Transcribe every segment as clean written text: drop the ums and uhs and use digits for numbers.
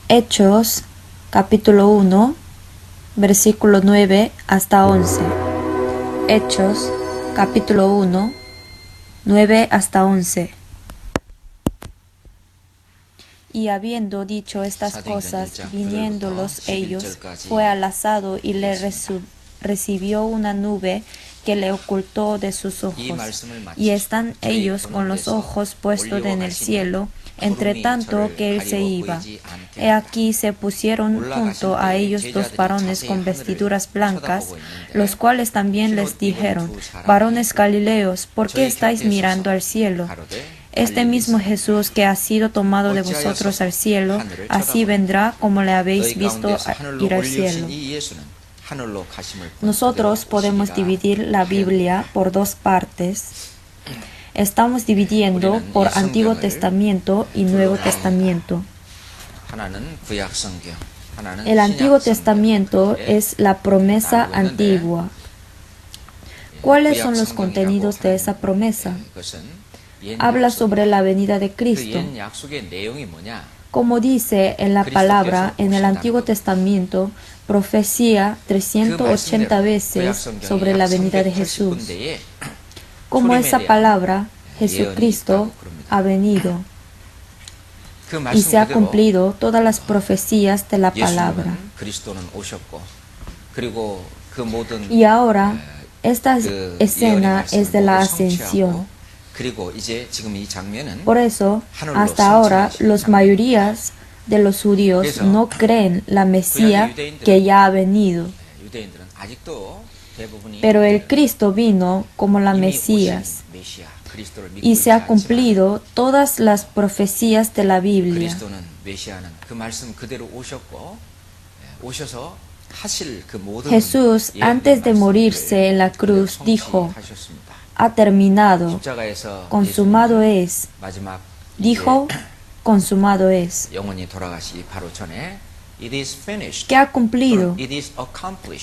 Hechos, capítulo 1, versículo 9 hasta 11. Hechos, capítulo 1, 9 hasta 11. Y habiendo dicho estas cosas, viniéndolos ellos, fue al asado y le recibió una nube que le ocultó de sus ojos. Y están ellos con los ojos puestos en el cielo, entre tanto que él se iba. He aquí se pusieron junto a ellos dos varones con vestiduras blancas, los cuales también les dijeron: varones galileos, ¿por qué estáis mirando al cielo? Este mismo Jesús que ha sido tomado de vosotros al cielo, así vendrá como le habéis visto ir al cielo. Nosotros podemos dividir la Biblia por dos partes. Estamos dividiendo por Antiguo Testamento y Nuevo Testamento. El Antiguo Testamento es la promesa antigua. ¿Cuáles son los contenidos de esa promesa? Habla sobre la venida de Cristo. Como dice en la palabra, en el Antiguo Testamento, profecía 380 veces sobre la venida de Jesús. Como esa palabra, Jesucristo ha venido y se ha cumplido todas las profecías de la palabra. Y ahora, esta escena es de la ascensión. Por eso, hasta ahora, las mayorías de los judíos no creen la Mesías que ya ha venido. Pero el Cristo vino como la Mesías y se ha cumplido todas las profecías de la Biblia. Jesús, antes de morirse en la cruz, dijo: ha terminado, consumado es. Dijo: consumado es. ¿Qué ha cumplido?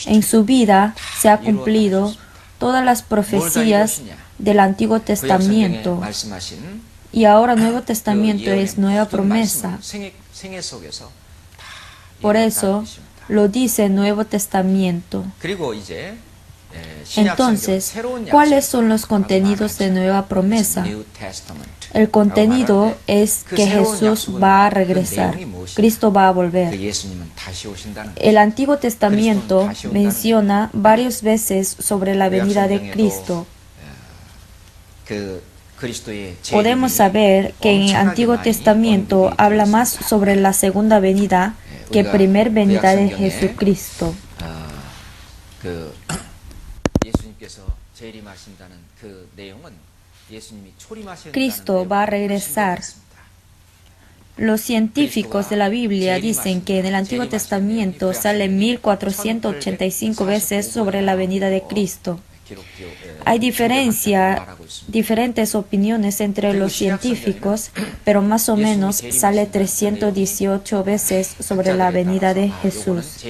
En su vida se ha cumplido todas las profecías del Antiguo Testamento. Y ahora Nuevo Testamento es nueva promesa. Por eso lo dice Nuevo Testamento. Entonces, ¿cuáles son los contenidos de nueva promesa? El contenido es que Jesús va a regresar, Cristo va a volver. El Antiguo Testamento menciona varias veces sobre la venida de Cristo. Podemos saber que en el Antiguo Testamento habla más sobre la segunda venida que primer venida de Jesucristo. Cristo va a regresar. Los científicos de la Biblia dicen que en el Antiguo Testamento sale 1485 veces sobre la venida de Cristo. Hay diferentes opiniones entre los científicos, pero más o menos sale 318 veces sobre la venida de Jesús.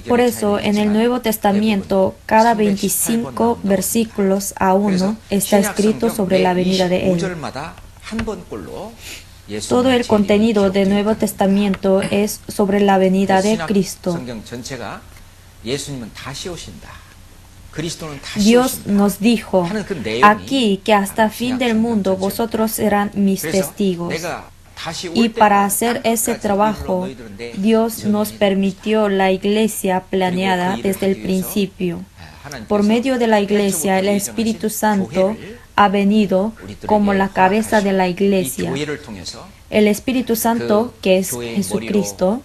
Por eso, en el Nuevo Testamento, cada 25 versículos a uno está escrito sobre la venida de Él. Todo el contenido del Nuevo Testamento es sobre la venida de Cristo. Dios nos dijo aquí que hasta el fin del mundo vosotros serán mis testigos. Y para hacer ese trabajo, Dios nos permitió la iglesia planeada desde el principio. Por medio de la iglesia, el Espíritu Santo ha venido como la cabeza de la iglesia. El Espíritu Santo, que es Jesucristo.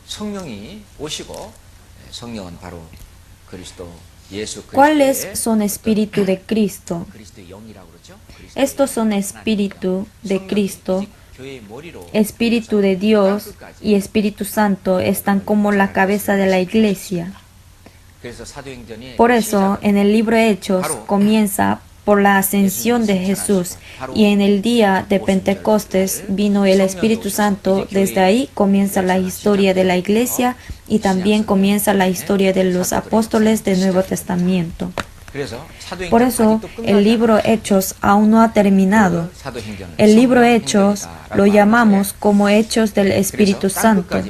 ¿Cuáles son espíritu de Cristo? Estos son espíritu de Cristo. Espíritu de Dios y Espíritu Santo están como la cabeza de la iglesia. Por eso, en el libro de Hechos comienza por la ascensión de Jesús y en el día de Pentecostés vino el Espíritu Santo. Desde ahí comienza la historia de la iglesia y también comienza la historia de los apóstoles del Nuevo Testamento. Por eso el libro Hechos aún no ha terminado. El libro Hechos lo llamamos como Hechos del Espíritu Santo.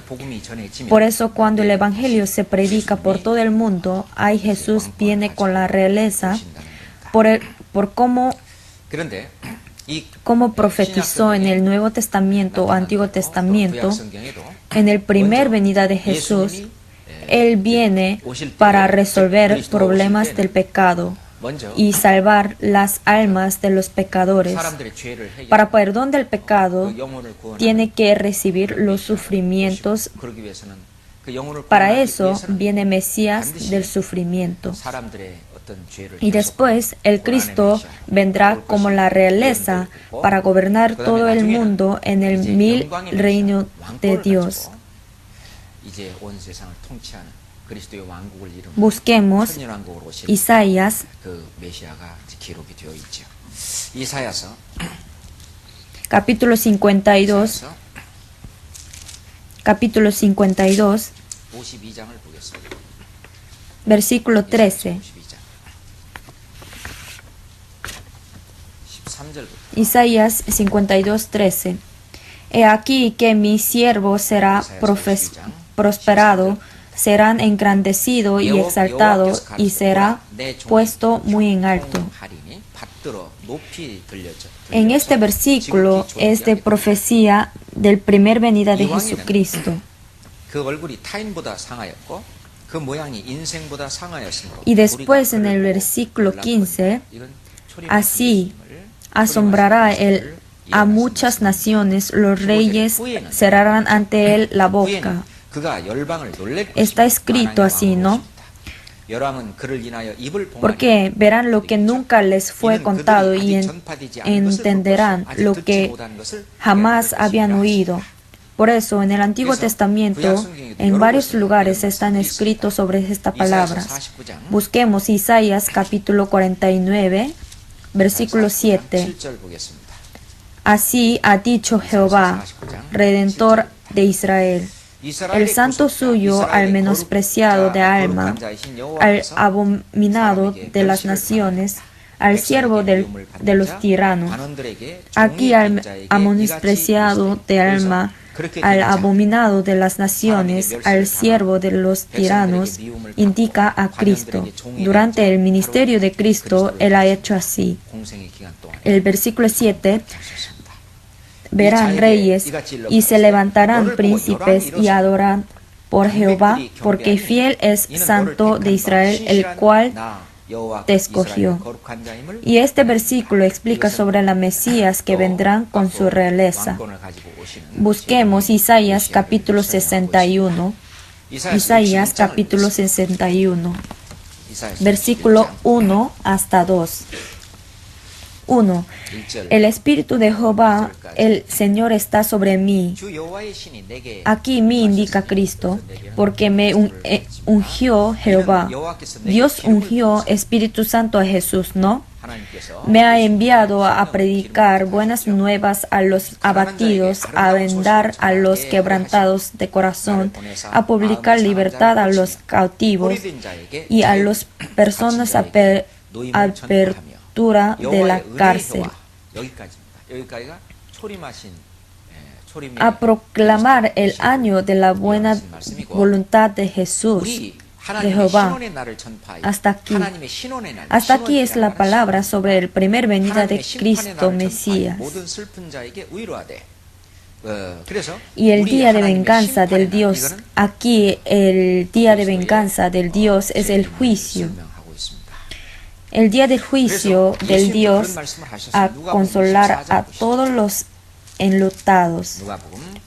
Por eso cuando el Evangelio se predica por todo el mundo, ahí Jesús viene con la realeza por cómo profetizó en el Nuevo Testamento o Antiguo Testamento. En el primer venida de Jesús, Él viene para resolver problemas del pecado y salvar las almas de los pecadores. Para perdón del pecado, tiene que recibir los sufrimientos. Para eso viene Mesías del sufrimiento. Y después el Cristo vendrá como la realeza para gobernar todo el mundo en el 1000 reino de Dios. Busquemos Isaías capítulo 52, versículo 13. Isaías 52, 13. He aquí que mi siervo será prosperado, serán engrandecido y exaltado, y será puesto muy en alto. En este versículo es de profecía del primer venida de Jesucristo. Y después en el versículo 15, así asombrará él a muchas naciones, los reyes cerrarán ante él la boca. Está escrito así, ¿no? Porque verán lo que nunca les fue contado y entenderán lo que jamás habían oído. Por eso, en el Antiguo Testamento, en varios lugares están escritos sobre estas palabras. Busquemos Isaías capítulo 49, versículo 7. Así ha dicho Jehová, Redentor de Israel, el santo suyo al menospreciado de alma, al abominado de las naciones, al siervo de los tiranos. Aquí al menospreciado de alma, al abominado de las naciones, al siervo de los tiranos, indica a Cristo. Durante el ministerio de Cristo, Él ha hecho así. El versículo 7, verán reyes y se levantarán príncipes y adoran por Jehová, porque fiel es Santo de Israel, el cual te escogió. Y este versículo explica sobre la Mesías que vendrán con su realeza. Busquemos Isaías capítulo 61. Isaías capítulo 61, versículo 1 hasta 2. 1. El Espíritu de Jehová, el Señor, está sobre mí. Aquí me indica Cristo, porque me ungió Jehová. Dios ungió Espíritu Santo a Jesús, ¿no? Me ha enviado a predicar buenas nuevas a los abatidos, a vendar a los quebrantados de corazón, a publicar libertad a los cautivos y a las personas de la cárcel, a proclamar el año de la buena voluntad de Jesús, de Jehová. Hasta aquí. Hasta aquí es la palabra sobre el primer venida de Cristo Mesías. Y el día de venganza del Dios, aquí el día de venganza del Dios es el juicio. El día del juicio del Dios a consolar a todos los enlutados.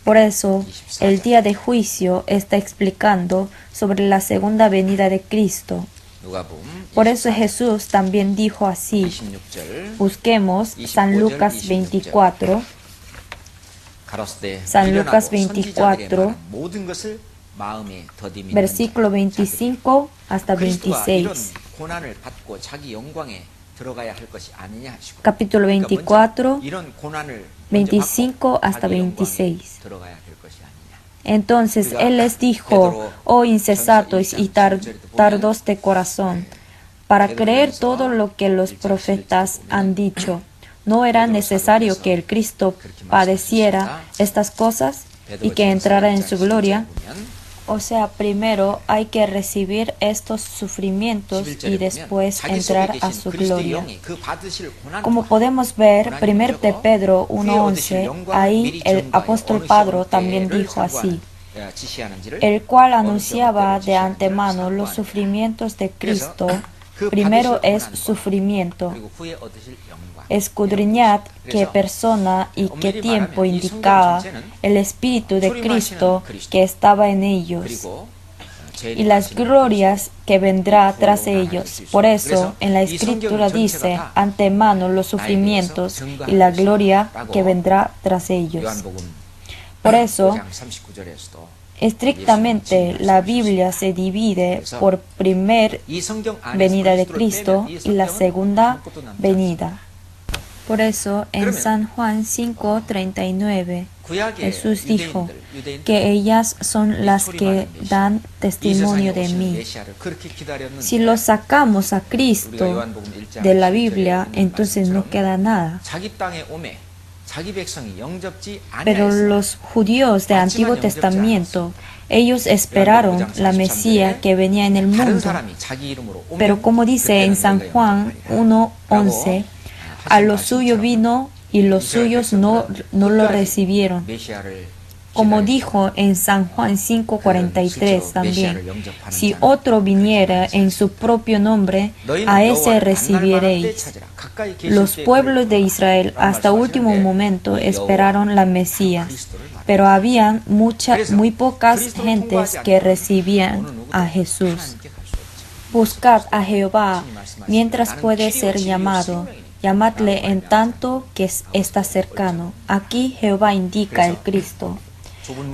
Por eso, el día de juicio está explicando sobre la segunda venida de Cristo. Por eso Jesús también dijo así. Busquemos San Lucas 24. San Lucas 24, versículo 25 hasta 26. Capítulo 24, 25 hasta 26. Entonces Él les dijo: oh insensatos y tardos de corazón, para creer todo lo que los profetas han dicho. ¿No era necesario que el Cristo padeciera estas cosas y que entrara en su gloria? O sea, primero hay que recibir estos sufrimientos y después entrar a su gloria. Como podemos ver, 1 de Pedro 1:11, ahí el apóstol Pedro también dijo así: el cual anunciaba de antemano los sufrimientos de Cristo. Primero es sufrimiento. Escudriñad qué persona y qué tiempo indicaba el Espíritu de Cristo que estaba en ellos, y las glorias que vendrá tras ellos. Por eso, en la Escritura dice antemano los sufrimientos y la gloria que vendrá tras ellos. Por eso, estrictamente, la Biblia se divide por primer venida de Cristo y la segunda venida. Por eso, en San Juan 5:39, Jesús dijo que ellas son las que dan testimonio de mí. Si lo sacamos a Cristo de la Biblia, entonces no queda nada. Pero los judíos del Antiguo Testamento, ellos esperaron la Mesía que venía en el mundo. Pero como dice en San Juan 1:11, a lo suyo vino y los suyos no lo recibieron. Como dijo en San Juan 5:43 también, si otro viniera en su propio nombre, a ese recibiréis. Los pueblos de Israel hasta último momento esperaron la Mesías, pero habían muy pocas gentes que recibían a Jesús. Buscad a Jehová mientras puede ser llamado. Llamadle en tanto que está cercano. Aquí Jehová indica el Cristo.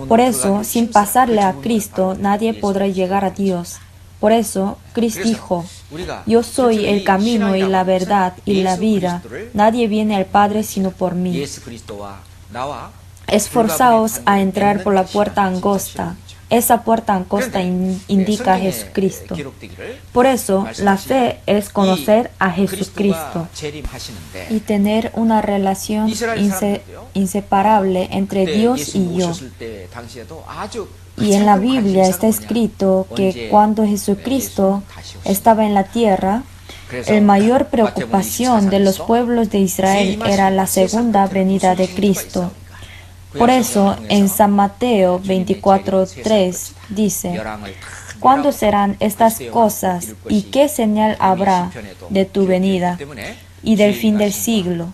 Por eso, sin pasarle a Cristo, nadie podrá llegar a Dios. Por eso, Cristo dijo: yo soy el camino y la verdad y la vida. Nadie viene al Padre sino por mí. Esforzaos a entrar por la puerta angosta. Esa puerta angosta indica a Jesucristo. Por eso, la fe es conocer a Jesucristo y tener una relación inseparable entre Dios y yo. Y en la Biblia está escrito que cuando Jesucristo estaba en la tierra, la mayor preocupación de los pueblos de Israel era la segunda venida de Cristo. Por eso, en San Mateo 24:3 dice: ¿cuándo serán estas cosas y qué señal habrá de tu venida y del fin del siglo?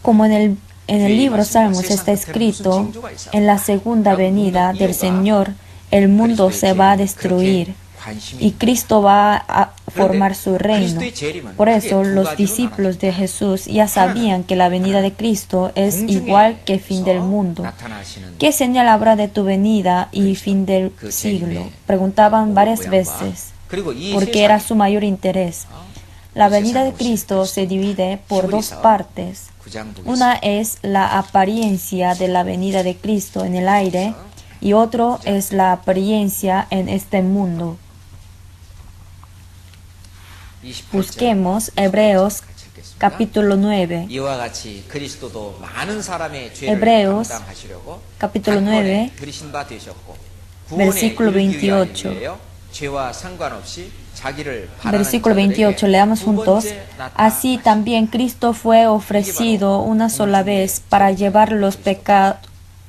Como en el libro Salmos está escrito, en la segunda venida del Señor, el mundo se va a destruir y Cristo va a formar su reino. Por eso los discípulos de Jesús ya sabían que la venida de Cristo es igual que el fin del mundo. ¿Qué señal habrá de tu venida y fin del siglo? Preguntaban varias veces, porque era su mayor interés. La venida de Cristo se divide por dos partes. Una es la apariencia de la venida de Cristo en el aire y otro es la apariencia en este mundo. Busquemos Hebreos capítulo 9. Hebreos capítulo 9, versículo 28. Versículo 28, leamos juntos. Así también Cristo fue ofrecido una sola vez para llevar los pecados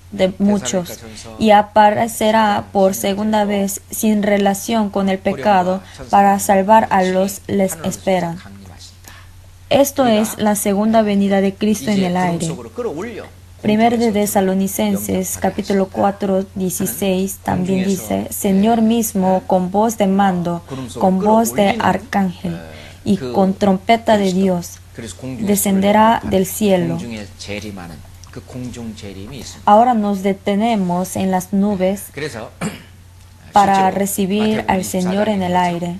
de muchos y aparecerá por segunda vez sin relación con el pecado para salvar a los les esperan. Esto es la segunda venida de Cristo en el aire. Primero de Tesalonicenses capítulo 4:16 también dice: Señor mismo con voz de mando, con voz de arcángel y con trompeta de Dios descenderá del cielo. Ahora nos detenemos en las nubes para recibir al Señor en el aire.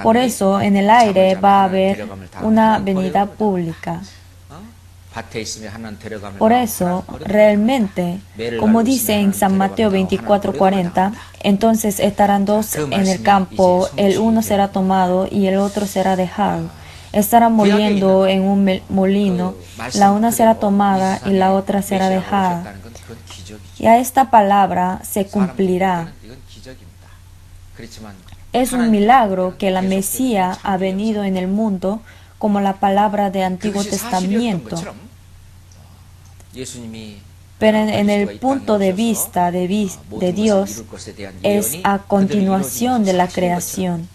Por eso en el aire va a haber una venida pública. Por eso, realmente, como dice en San Mateo 24:40, entonces estarán dos en el campo, el uno será tomado y el otro será dejado. Estarán moliendo en un molino, la una será tomada y la otra será dejada. Y a esta palabra se cumplirá. Es un milagro que la Mesías ha venido en el mundo como la palabra del Antiguo Testamento. Pero en el punto de vista de Dios es a continuación de la creación.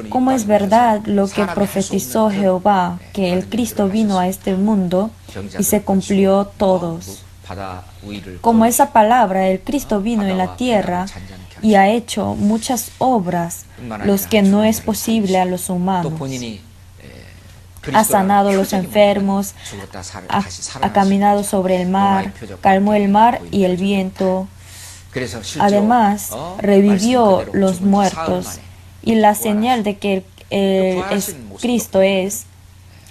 Como es verdad lo que profetizó Jehová, que el Cristo vino a este mundo y se cumplió todos. Como esa palabra, el Cristo vino en la tierra y ha hecho muchas obras, los que no es posible a los humanos. Ha sanado a los enfermos, ha caminado sobre el mar, calmó el mar y el viento. Además, revivió los muertos. Y la señal de que Cristo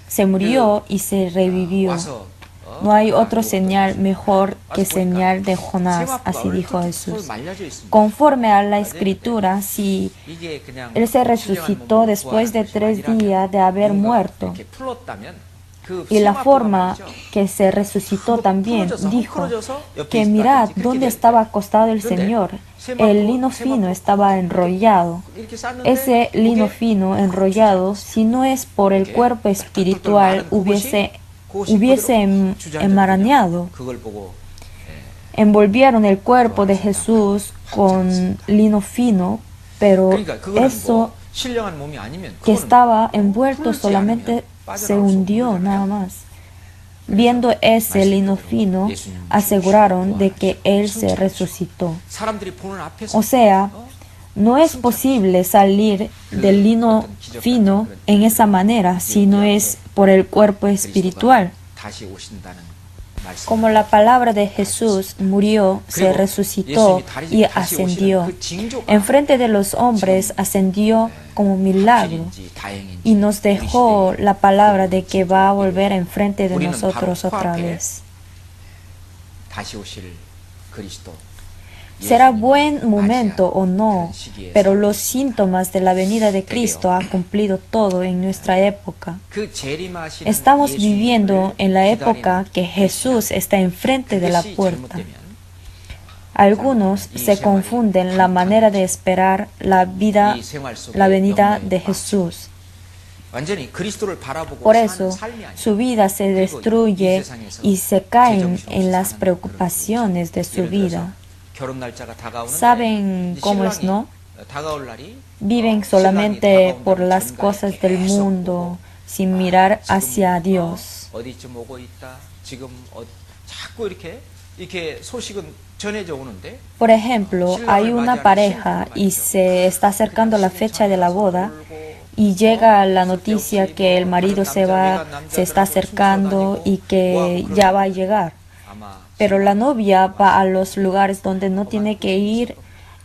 se murió y se revivió. No hay otra señal mejor que señal de Jonás, así dijo Jesús. Conforme a la Escritura, si Él se resucitó después de 3 días de haber muerto, y la forma que se resucitó también, dijo que mirad dónde estaba acostado el Señor. El lino fino estaba enrollado. Ese lino fino enrollado, si no es por el cuerpo espiritual, hubiese enmarañado. Envolvieron el cuerpo de Jesús con lino fino, pero eso que estaba envuelto solamente se hundió nada más. Viendo ese lino fino, aseguraron de que Él se resucitó. O sea, no es posible salir del lino fino en esa manera si no es por el cuerpo espiritual. Como la palabra de Jesús murió, se resucitó y ascendió. Enfrente de los hombres ascendió como milagro y nos dejó la palabra de que va a volver enfrente de nosotros otra vez. Será buen momento o no, pero los síntomas de la venida de Cristo han cumplido todo en nuestra época. Estamos viviendo en la época que Jesús está enfrente de la puerta. Algunos se confunden la manera de esperar la venida de Jesús. Por eso, su vida se destruye y se caen en las preocupaciones de su vida. ¿Saben cómo es, no? Viven solamente por las cosas del mundo, sin mirar hacia Dios. Por ejemplo, hay una pareja y se está acercando la fecha de la boda y llega la noticia que el marido se está acercando y que ya va a llegar. Pero la novia va a los lugares donde no tiene que ir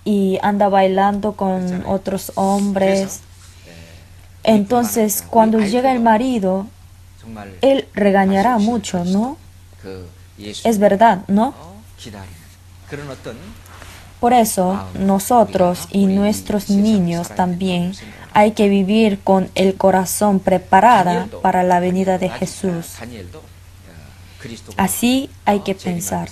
y anda bailando con otros hombres. Entonces, cuando llega el marido, él regañará mucho, ¿no? Es verdad, ¿no? Por eso, nosotros y nuestros niños también hay que vivir con el corazón preparado para la venida de Jesús. Así hay que pensar.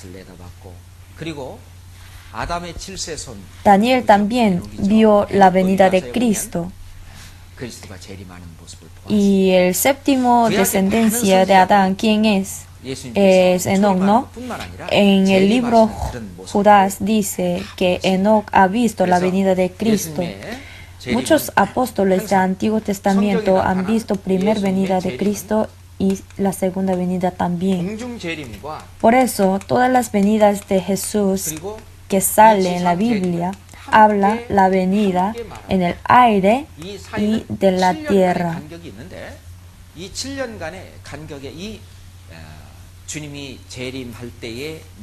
Daniel también vio la venida de Cristo. Y el séptimo descendencia de Adán, ¿quién es? Es Enoc, ¿no? En el libro Judas dice que Enoc ha visto la venida de Cristo. Muchos apóstoles del Antiguo Testamento han visto primera venida de Cristo y la segunda venida también. Por eso, todas las venidas de Jesús que sale en la Biblia habla la venida en el aire y de la tierra.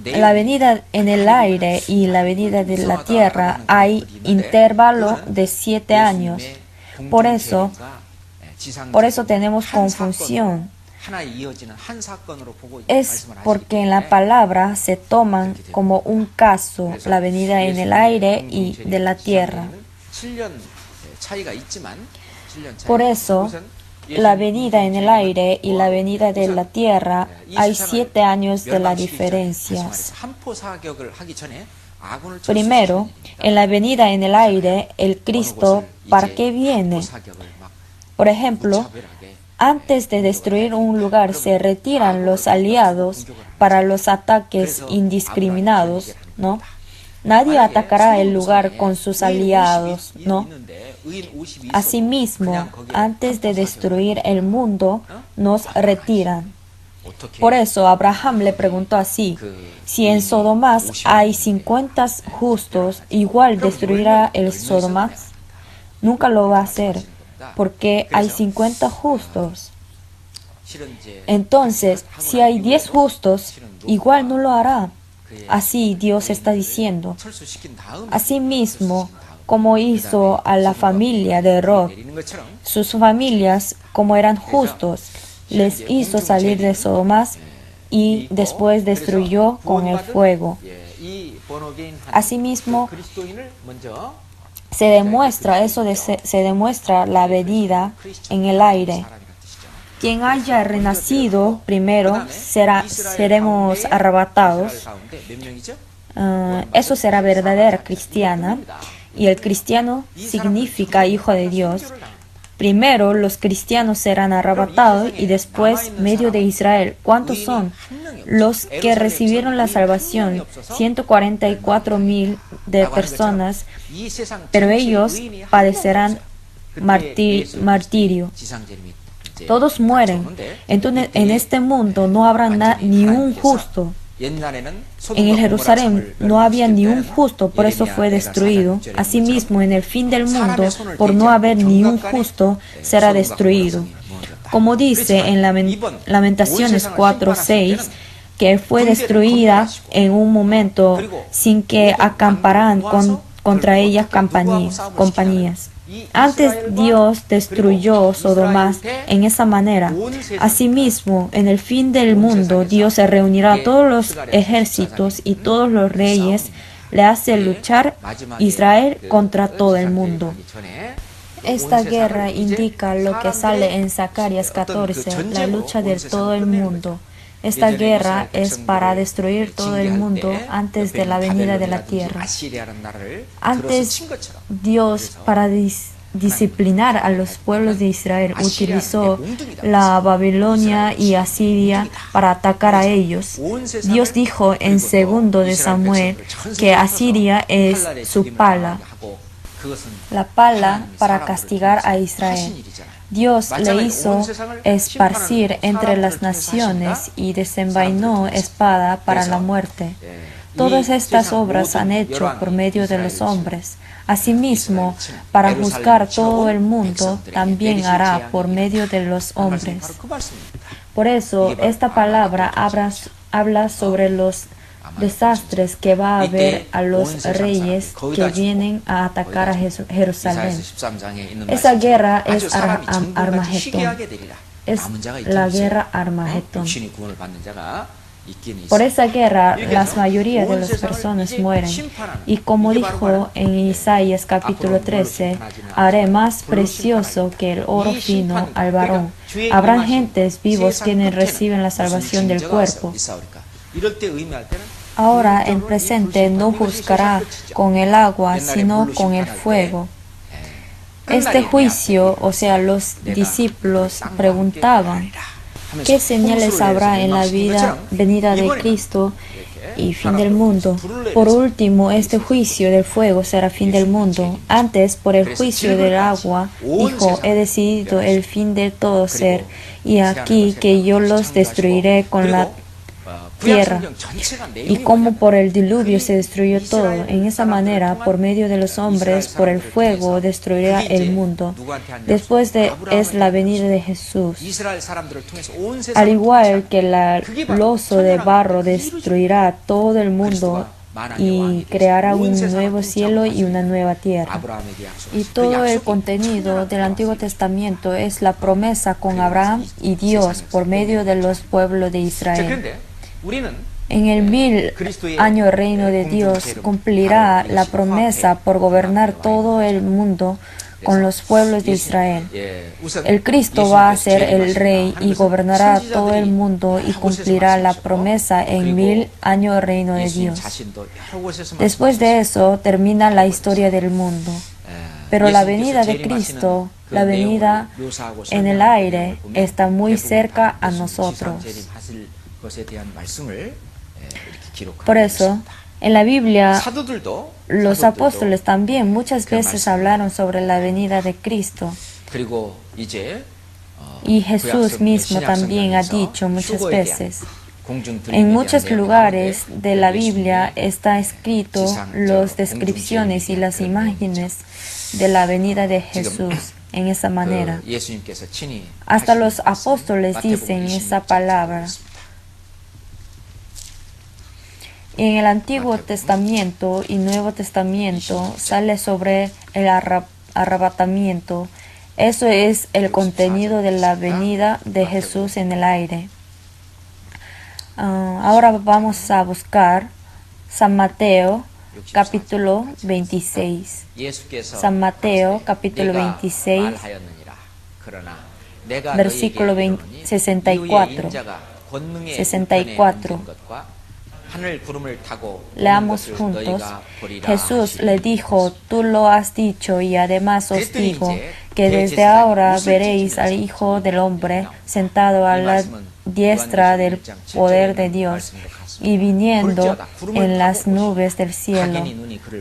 La venida en el aire y la venida de la tierra hay intervalo de 7 años. Por eso tenemos confusión. Es porque en la palabra se toman como un caso la venida en el aire y de la tierra. Por eso, la venida en el aire y la venida de la tierra, hay 7 años de la diferencia. Primero, en la venida en el aire, el Cristo, ¿para qué viene? Por ejemplo, antes de destruir un lugar, se retiran los aliados para los ataques indiscriminados, ¿no? Nadie atacará el lugar con sus aliados, ¿no? Asimismo, antes de destruir el mundo, nos retiran. Por eso Abraham le preguntó así: si en Sodoma hay 50 justos, ¿igual destruirá el Sodoma? Nunca lo va a hacer, porque hay 50 justos. Entonces, si hay 10 justos, igual no lo hará. Así Dios está diciendo. Asimismo, como hizo a la familia de Lot, sus familias, como eran justos, les hizo salir de Sodoma y después destruyó con el fuego. Asimismo, se demuestra la venida en el aire. Quien haya renacido primero seremos arrebatados. Eso será verdadera cristiana. Y el cristiano significa hijo de Dios. Primero los cristianos serán arrebatados y después medio de Israel. ¿Cuántos son? Los que recibieron la salvación, 144,000 de personas, pero ellos padecerán martirio. Todos mueren. Entonces, en este mundo no habrá ni un justo. En el Jerusalén no había ni un justo, por eso fue destruido. Asimismo, en el fin del mundo, por no haber ni un justo, será destruido. Como dice en Lamentaciones 4:6, que fue destruida en un momento sin que acamparan contra ella compañías. Antes Dios destruyó Sodoma en esa manera. Asimismo, en el fin del mundo, Dios se reunirá a todos los ejércitos y todos los reyes, le hace luchar Israel contra todo el mundo. Esta guerra indica lo que sale en Zacarías 14, la lucha de todo el mundo. Esta guerra es para destruir todo el mundo antes de la venida de la tierra. Antes, Dios, para disciplinar a los pueblos de Israel, utilizó la Babilonia y Asiria para atacar a ellos. Dios dijo en 2 de Samuel que Asiria es su pala, la pala para castigar a Israel. Dios le hizo esparcir entre las naciones y desenvainó espada para la muerte. Todas estas obras han hecho por medio de los hombres. Asimismo, para juzgar todo el mundo, también hará por medio de los hombres. Por eso, esta palabra habla sobre los desastres que va a haber a los reyes que vienen a atacar a Jerusalén. Esa guerra es Armagedón. Es la guerra Armagedón. Por esa guerra, la mayoría de las personas mueren. Y como dijo en Isaías capítulo 13, haré más precioso que el oro fino al varón. Habrán gentes vivos quienes reciben la salvación del cuerpo. Ahora, en presente, no juzgará con el agua, sino con el fuego. Este juicio, o sea, los discípulos preguntaban, ¿qué señales habrá en la venida de Cristo y fin del mundo? Por último, este juicio del fuego será fin del mundo. Antes, por el juicio del agua, dijo, he decidido el fin de todo ser, y aquí que yo los destruiré con la tierra. Y como por el diluvio se destruyó todo, en esa manera, por medio de los hombres, por el fuego, destruirá el mundo. Después es la venida de Jesús. Al igual que el oso de barro destruirá todo el mundo y creará un nuevo cielo y una nueva tierra. Y todo el contenido del Antiguo Testamento es la promesa con Abraham y Dios por medio de los pueblos de Israel. En el 1000 año reino de Dios cumplirá la promesa por gobernar todo el mundo con los pueblos de Israel. El Cristo va a ser el rey y gobernará todo el mundo y cumplirá la promesa en 1000 años reino de Dios. Después de eso termina la historia del mundo. Pero la venida de Cristo, la venida en el aire, está muy cerca a nosotros. Por eso, en la Biblia, los apóstoles también muchas veces hablaron sobre la venida de Cristo. Y Jesús mismo también ha dicho muchas veces. En muchos lugares de la Biblia está escrito las descripciones y las imágenes de la venida de Jesús en esa manera. Hasta los apóstoles dicen esa palabra. En el Antiguo Testamento y Nuevo Testamento sale sobre el arrebatamiento. Eso es el contenido de la venida de Jesús en el aire. Ahora vamos a buscar San Mateo, capítulo 26. San Mateo, capítulo 26, versículo 64. 64. Leamos juntos. Jesús le dijo: tú lo has dicho, y además os digo que desde ahora veréis al Hijo del Hombre sentado a la diestra del poder de Dios y viniendo en las nubes del cielo.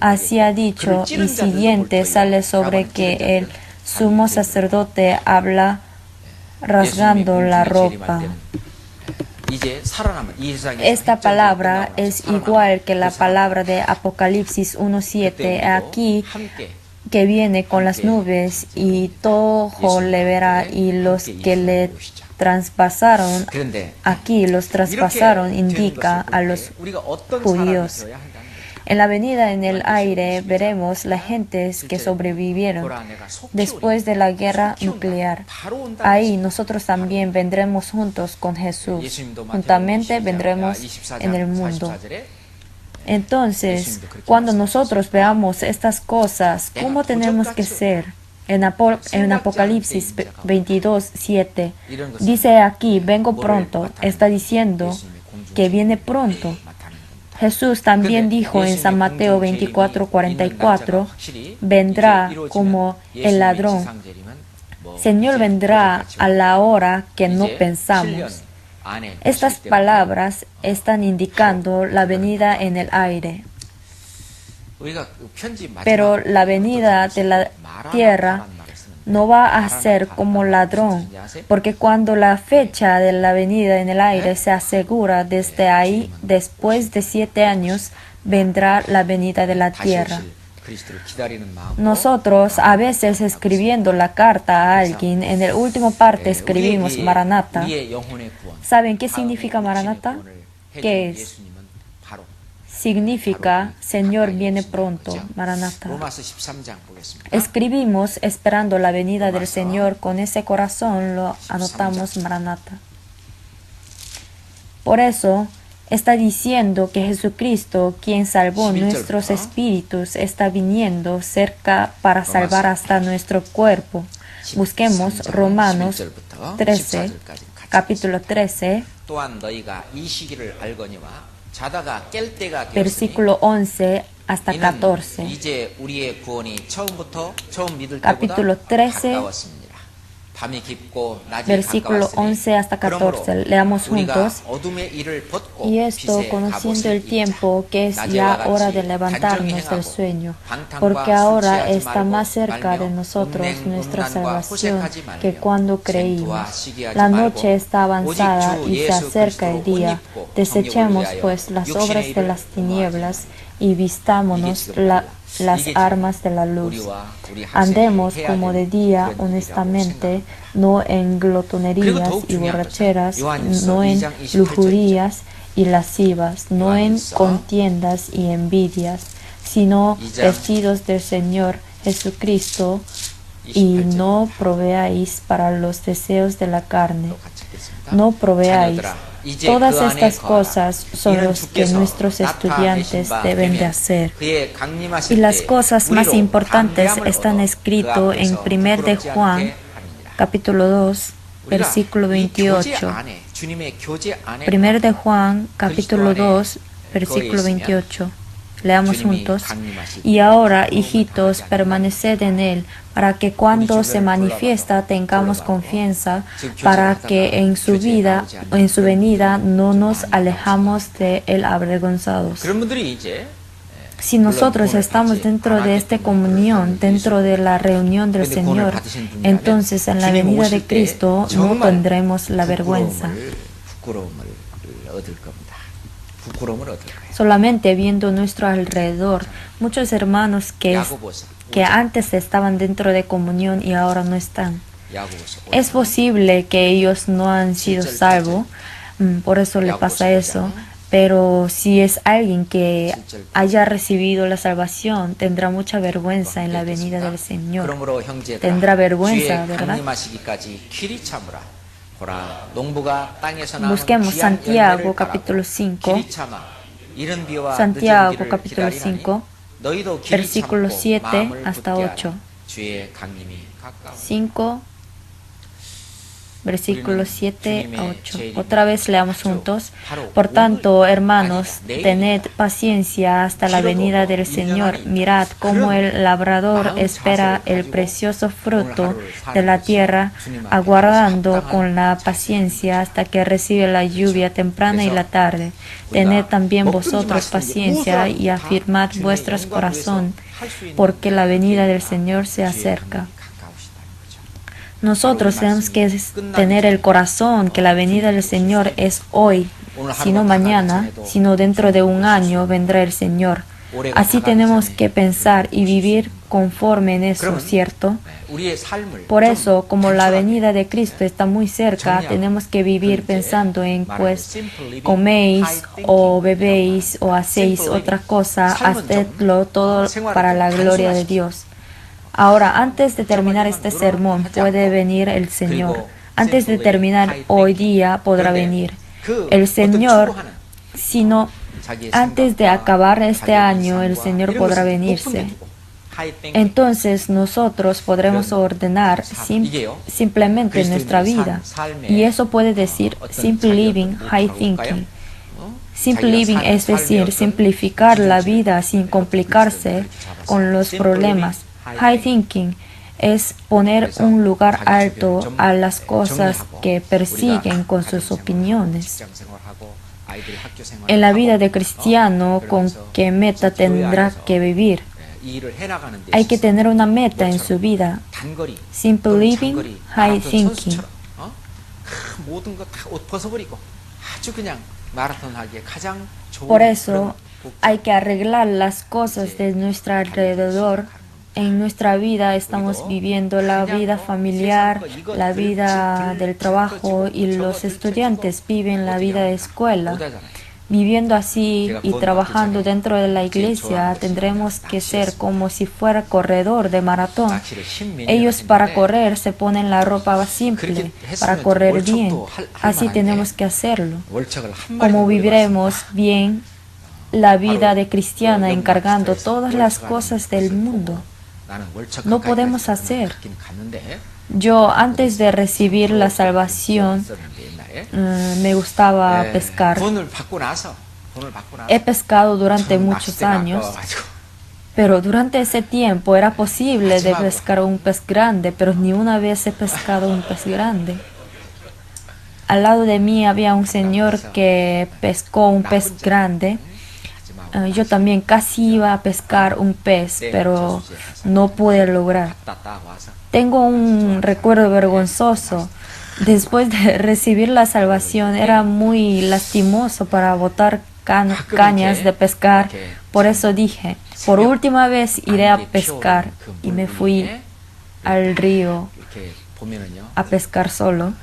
Así ha dicho, y siguiente sale sobre que el sumo sacerdote habla rasgando la ropa. Esta palabra es igual que la palabra de Apocalipsis 1:7. Aquí que viene con las nubes y todo ojo le verá, y los que le traspasaron, aquí los traspasaron indica a los judíos. En la venida en el aire veremos las gentes que sobrevivieron después de la guerra nuclear. Ahí nosotros también vendremos juntos con Jesús. Juntamente vendremos en el mundo. Entonces, cuando nosotros veamos estas cosas, ¿cómo tenemos que ser? En Apocalipsis 22:7 dice aquí: vengo pronto. Está diciendo que viene pronto. Jesús también dijo en San Mateo 24:44, vendrá como el ladrón. Señor vendrá a la hora que no pensamos. Estas palabras están indicando la venida en el aire. Pero la venida de la tierra no va a ser como ladrón, porque cuando la fecha de la venida en el aire se asegura, desde ahí, después de 7 años, vendrá la venida de la tierra. Nosotros, a veces escribiendo la carta a alguien, en el último parte escribimos Maranatha. ¿Saben qué significa Maranatha? ¿Qué es? Significa Señor viene pronto, Maranatha. Escribimos esperando la venida del Señor, con ese corazón lo anotamos Maranatha. Por eso está diciendo que Jesucristo, quien salvó nuestros espíritus, está viniendo cerca para salvar hasta nuestro cuerpo. Busquemos Romanos 13, capítulo 13, versículo 11 hasta 14. Capítulo 13, versículo 11 hasta 14. Leamos juntos. Y esto, conociendo el tiempo, que es ya hora de levantarnos del sueño, porque ahora está más cerca de nosotros nuestra salvación que cuando creímos. La noche está avanzada y se acerca el día. Desechemos pues las obras de las tinieblas y vistámonos las armas de la luz. Andemos como de día honestamente, no en glotonerías y borracheras, no en lujurías y lascivas, no en contiendas y envidias, sino vestidos del Señor Jesucristo, y no proveáis para los deseos de la carne. No proveáis. Todas estas cosas son las que nuestros estudiantes deben de hacer. Y las cosas más importantes están escritas en 1 de Juan, capítulo 2, versículo 28. 1 de Juan, capítulo 2, versículo 28. Leamos juntos. Y ahora, hijitos, permaneced en Él, para que cuando se manifiesta tengamos confianza, para que en su venida no nos alejamos de Él avergonzados. Si nosotros estamos dentro de esta comunión, dentro de la reunión del Señor, entonces en la venida de Cristo no tendremos la vergüenza. Solamente viendo nuestro alrededor, muchos hermanos que antes estaban dentro de comunión y ahora no están. Es posible que ellos no han sido salvos, por eso le pasa eso. Pero si es alguien que haya recibido la salvación, tendrá mucha vergüenza en la venida del Señor. Tendrá vergüenza, ¿verdad? Busquemos Santiago capítulo 5. Santiago capítulo 5, versículos 7 hasta 8. 5, versículos 7 a 8. Otra vez leamos juntos. Por tanto, hermanos, tened paciencia hasta la venida del Señor. Mirad cómo el labrador espera el precioso fruto de la tierra, aguardando con la paciencia hasta que recibe la lluvia temprana y la tarde. Tened también vosotros paciencia y afirmad vuestros corazones, porque la venida del Señor se acerca. Nosotros tenemos que tener el corazón que la venida del Señor es hoy, sino mañana, sino dentro de un año vendrá el Señor. Así tenemos que pensar y vivir conforme en eso, ¿cierto? Por eso, como la venida de Cristo está muy cerca, tenemos que vivir pensando en, pues, coméis o bebéis o hacéis otra cosa, hacedlo todo para la gloria de Dios. Ahora, antes de terminar este sermón, puede venir el Señor. Antes de terminar hoy día, podrá venir el Señor, sino antes de acabar este año, el Señor podrá venirse. Entonces nosotros podremos ordenar simplemente nuestra vida. Y eso puede decir simple living, high thinking. Simple living es decir, simplificar la vida sin complicarse con los problemas. High thinking es poner un lugar alto a las cosas que persiguen con sus opiniones. En la vida de cristiano, ¿con qué meta tendrá que vivir? Hay que tener una meta en su vida. Simple living, high thinking. Por eso hay que arreglar las cosas de nuestro alrededor. En nuestra vida estamos viviendo la vida familiar, la vida del trabajo, y los estudiantes viven la vida de escuela. Viviendo así y trabajando dentro de la iglesia, tendremos que ser como si fuera corredor de maratón. Ellos para correr se ponen la ropa simple, para correr bien. Así tenemos que hacerlo. Como viviremos bien la vida de cristiana encargando todas las cosas del mundo. No podemos hacer. Yo, antes de recibir la salvación, me gustaba pescar. He pescado durante muchos años, pero durante ese tiempo era posible de pescar un pez grande, pero ni una vez he pescado un pez grande. Al lado de mí había un señor que pescó un pez grande. Yo también casi iba a pescar un pez, pero no pude lograr. Tengo un recuerdo vergonzoso. Después de recibir la salvación, era muy lastimoso para botar cañas de pescar. Por eso dije, por última vez iré a pescar. Y me fui al río a pescar solo.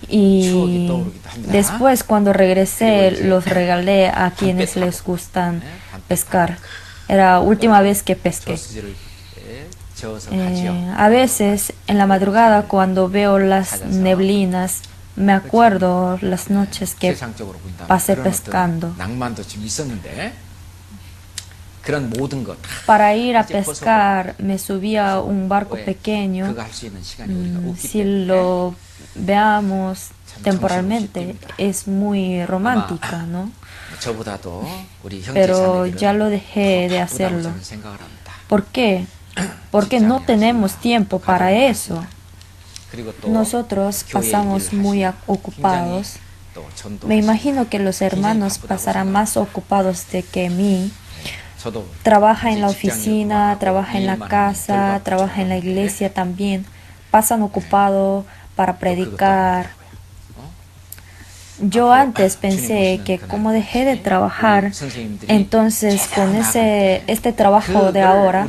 Y después, cuando regresé, los regalé a quienes les gustan pescar. Era la última vez que pesqué. A veces, en la madrugada, cuando veo las neblinas, me acuerdo las noches que pasé pescando. Para ir a pescar me subía a un barco pequeño. Si lo veamos temporalmente, es muy romántica, ¿no? Pero ya lo dejé de hacerlo. ¿Por qué? Porque no tenemos tiempo para eso. Nosotros pasamos muy ocupados. Me imagino que los hermanos pasarán más ocupados de que mí. Trabaja en la oficina, trabaja en la casa, trabaja en la iglesia también. Pasan ocupados para predicar. Yo antes pensé que como dejé de trabajar, entonces con este trabajo de ahora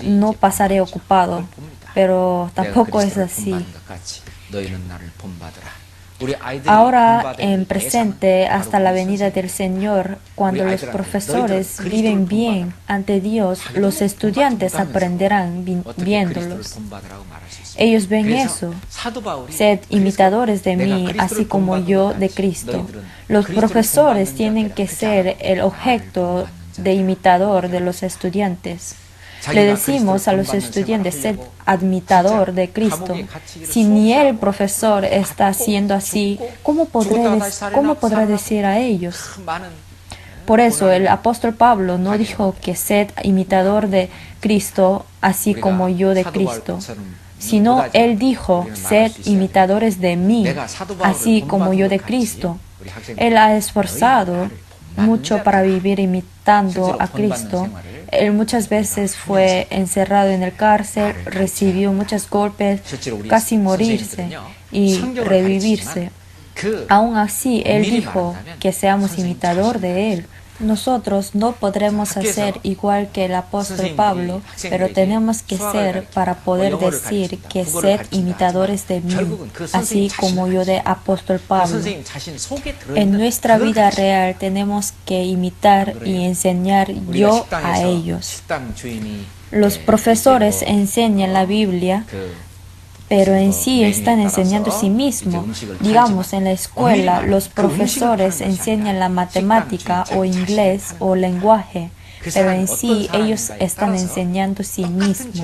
no pasaré ocupado, pero tampoco es así. Ahora en presente hasta la venida del Señor, cuando los profesores viven bien ante Dios, los estudiantes aprenderán viéndolos. Ellos ven eso. Sed imitadores de mí, así como yo de Cristo. Los profesores tienen que ser el objeto de imitador de los estudiantes. Le decimos a los estudiantes, sed imitador de Cristo. Si ni el profesor está haciendo así, ¿cómo podrá decir a ellos? Por eso el apóstol Pablo no dijo que sed imitador de Cristo, así como yo de Cristo, sino él dijo, sed imitadores de mí, así como yo de Cristo. Él ha esforzado mucho para vivir imitando a Cristo. Él muchas veces fue encerrado en el cárcel, recibió muchos golpes, casi morirse y revivirse. Aún así, él dijo que seamos imitador de él. Nosotros no podremos hacer igual que el apóstol Pablo, pero tenemos que ser para poder decir que sed imitadores de mí, así como yo de apóstol Pablo. En nuestra vida real tenemos que imitar y enseñar yo a ellos. Los profesores enseñan la Biblia, pero en sí están enseñando a sí mismos. Digamos, en la escuela, los profesores enseñan la matemática o inglés o lenguaje, pero en sí ellos están enseñando a sí mismos.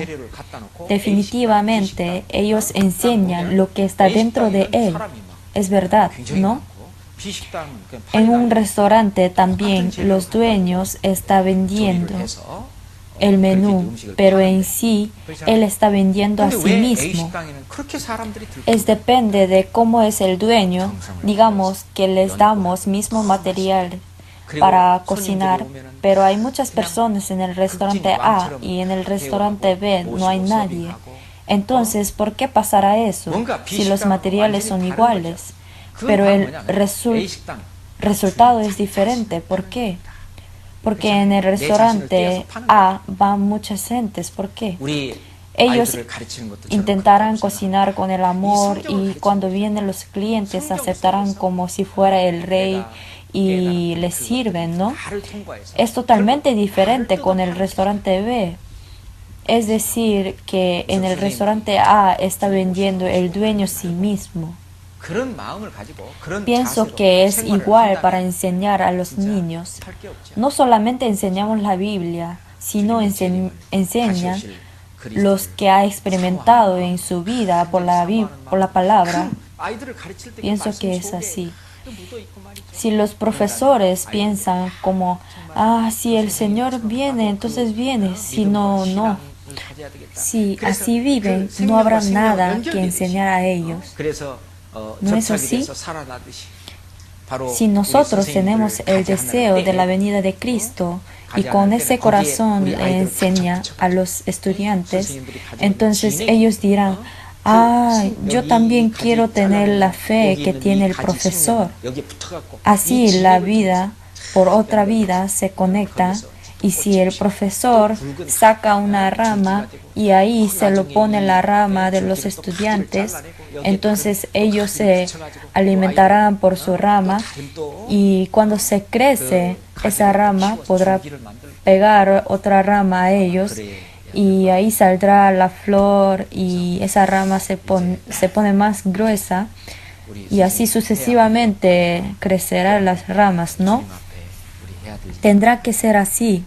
Definitivamente, ellos enseñan lo que está dentro de él. Es verdad, ¿no? En un restaurante también los dueños están vendiendo el menú, pero en sí él está vendiendo a sí mismo. Depende de cómo es el dueño. Digamos que les damos mismo material para cocinar, pero hay muchas personas en el restaurante A y en el restaurante B no hay nadie. Entonces, ¿por qué pasará eso si los materiales son iguales? Pero el resultado es diferente. ¿Por qué? Porque en el restaurante A van muchas gentes. ¿Por qué? Ellos intentarán cocinar con el amor y cuando vienen los clientes aceptarán como si fuera el rey y les sirven, ¿no? Es totalmente diferente con el restaurante B. Es decir, que en el restaurante A está vendiendo el dueño sí mismo. Pienso que es igual para enseñar a los niños. No solamente enseñamos la Biblia, sino enseñan los que ha experimentado en su vida por la palabra. Pienso que es así. Si los profesores piensan como, si el Señor viene, entonces viene. Si no, no. Si así viven, no habrá nada que enseñar a ellos. ¿No es así? Si nosotros tenemos el deseo de la venida de Cristo y con ese corazón le enseña a los estudiantes, entonces ellos dirán, yo también quiero tener la fe que tiene el profesor. Así la vida por otra vida se conecta Y si el profesor saca una rama y ahí se lo pone la rama de los estudiantes, entonces ellos se alimentarán por su rama y cuando se crece esa rama podrá pegar otra rama a ellos y ahí saldrá la flor y esa rama se pone más gruesa y así sucesivamente crecerán las ramas, ¿no? Tendrá que ser así.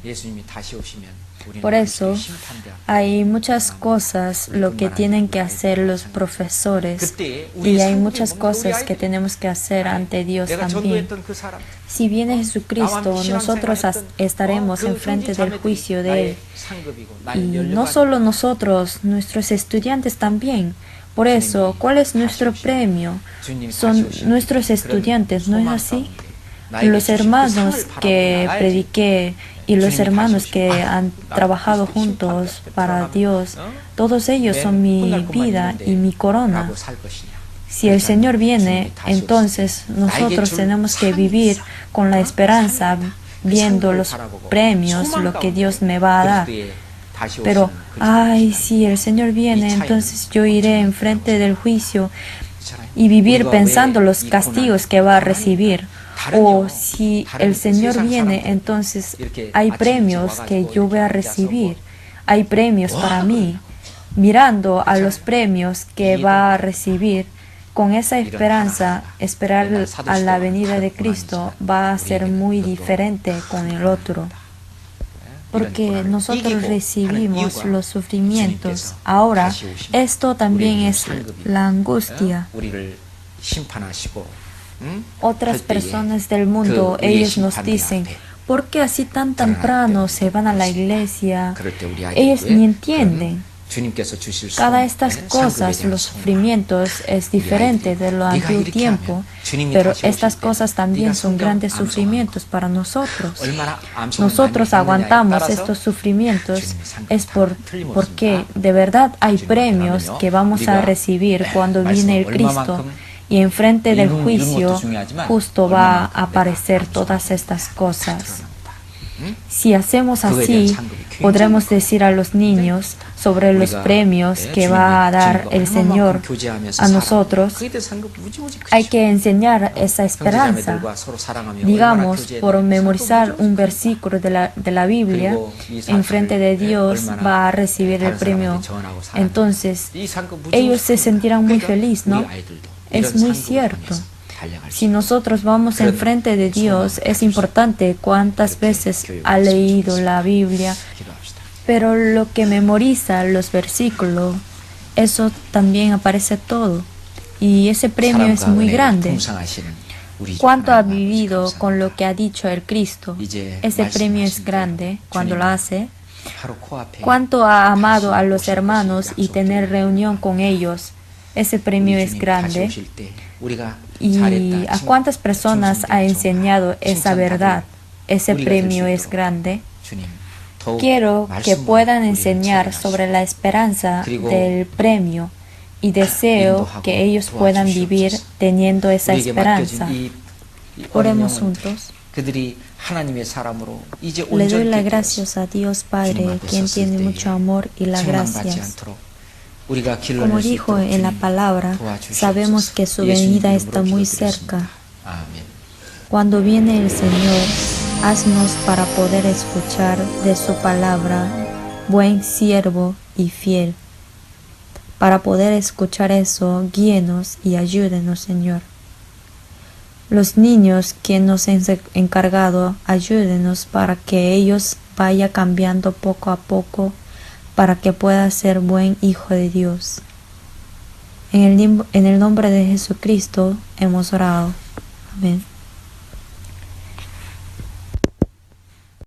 Por eso hay muchas cosas lo que tienen que hacer los profesores y hay muchas cosas que tenemos que hacer ante Dios también. Si viene Jesucristo, nosotros estaremos enfrente del juicio de Él. Y no solo nosotros, nuestros estudiantes también. Por eso, ¿cuál es nuestro premio? Son nuestros estudiantes, ¿no es así? Los hermanos que prediqué y los hermanos que han trabajado juntos para Dios, todos ellos son mi vida y mi corona. Si el Señor viene, entonces nosotros tenemos que vivir con la esperanza, viendo los premios, lo que Dios me va a dar. Pero, ay, si el Señor viene, entonces yo iré enfrente del juicio y vivir pensando los castigos que va a recibir. O si el Señor viene, entonces hay premios que yo voy a recibir. Hay premios para mí. Mirando a los premios que va a recibir, con esa esperanza, esperar a la venida de Cristo va a ser muy diferente con el otro. Porque nosotros recibimos los sufrimientos. Ahora, esto también es la angustia. Otras personas del mundo, ellos nos dicen, ¿por qué así tan temprano se van a la iglesia? Ellos ni entienden. Cada estas cosas, los sufrimientos, es diferente de lo antiguo tiempo, pero estas cosas también son grandes sufrimientos para nosotros. Nosotros aguantamos estos sufrimientos es porque de verdad hay premios que vamos a recibir cuando viene el Cristo. Y enfrente del juicio justo va a aparecer todas estas cosas. Si hacemos así, podremos decir a los niños sobre los premios que va a dar el Señor a nosotros. Hay que enseñar esa esperanza. Digamos, por memorizar un versículo de la Biblia, enfrente de Dios va a recibir el premio. Entonces, ellos se sentirán muy felices, ¿no? Es muy cierto. Si nosotros vamos enfrente de Dios, es importante cuántas veces ha leído la Biblia, pero lo que memoriza los versículos, eso también aparece todo. Y ese premio es muy grande. ¿Cuánto ha vivido con lo que ha dicho el Cristo? Ese premio es grande cuando lo hace. ¿Cuánto ha amado a los hermanos y tener reunión con ellos? Ese premio es grande. ¿Y a cuántas personas ha enseñado esa verdad? Ese premio es grande. Quiero que puedan enseñar sobre la esperanza del premio y deseo que ellos puedan vivir teniendo esa esperanza. Oremos juntos. Le doy las gracias a Dios Padre, quien tiene mucho amor y las gracias. Como dijo en la palabra, sabemos que su venida está muy cerca. Cuando viene el Señor, haznos para poder escuchar de su palabra, buen siervo y fiel. Para poder escuchar eso, guíenos y ayúdenos, Señor. Los niños que nos han encargado, ayúdenos para que ellos vayan cambiando poco a poco, para que pueda ser buen hijo de Dios. En el nombre de Jesucristo hemos orado. Amén.